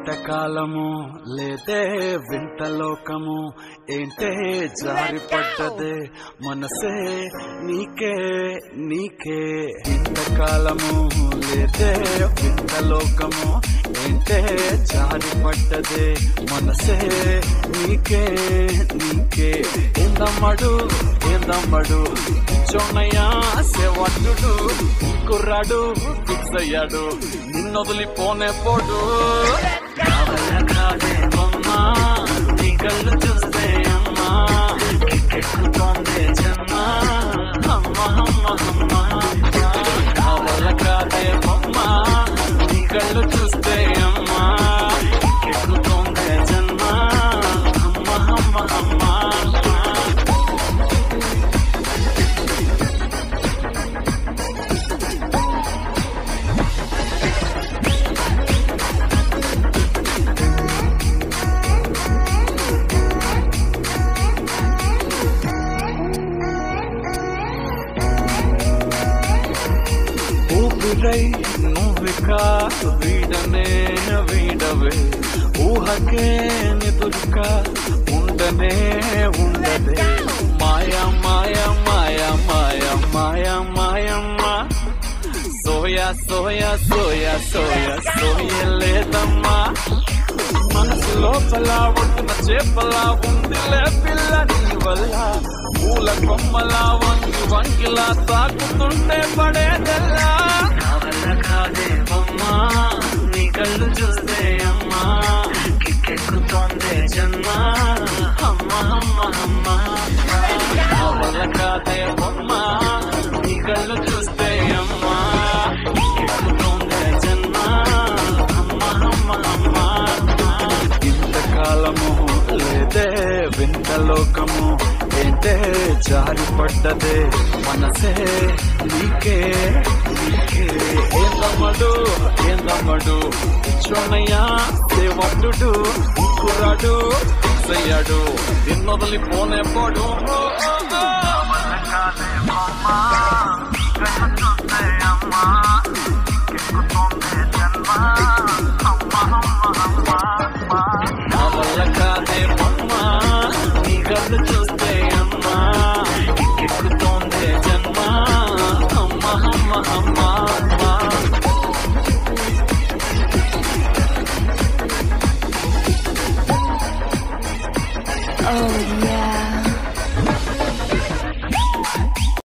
ఇంతకాలము లేదే వింత లోకము ఏంటే జారి పడ్డదే మనసే నీకే నీకే ఇంతకాలము లేదే వింత లోకము ఏంటే జారి పడ్డదే మనసే నీకే నీకే ఏందమ్మడు ఏందమ్మడు చోనయ్యా సేవట్టుడు కుర్రాడు ఫిక్స్ అయ్యాడు నిన్నొదిలిపోనే పోడు కాదే బొమ్మా నీ కళ్ళు చూస్తే అమ్మా కిక్కెక్కుతోందే జన్మా అమ్మ అమ్మ అమ్మ కావల కాదే బొమ్మా నీ కళ్ళు చూస్తే అమ్మా కిక్కెక్కుతోందే జన్మా అమ్మ అమ్మ అమ్మ నువ్విక వీడనే వీడవే ఊహకే నిదురుక ఉండనే ఉండదే మాయా మాయా మాయా మాయా మాయా మాయమ్మా సోయా సోయా సోయా సోయా సోయలేదమ్మా మనసు లోపల ఒట్టిన చేపలా ఉందిలే పిల్ల నీ వల్ల పూల కొమ్మలా వంగి వంగిలా తాకుతుంటే పడేదల్లా కాదే బొమ్మా నీ కళ్ళు చూస్తే అమ్మా కిక్కెక్కుతోందే జన్మా అమ్మ అమ్మ అమ్మ కావల కాదే బొమ్మా నీ కళ్ళు చూస్తే అమ్మా కిక్కెక్కుతోందే జన్మా అమ్మ అమ్మ అమ్మ ఇంతకాలము లేదే వింత లోకము ఏంటే జారి పడ్డదే మనసే నీకే నీకే ఏందమ్మడు ఏందమ్మడు చోనయ్యా సేవట్టుడు కుర్రాడు ఫిక్స్ అయ్యాడు నిన్నొదిలిపోనే పోడు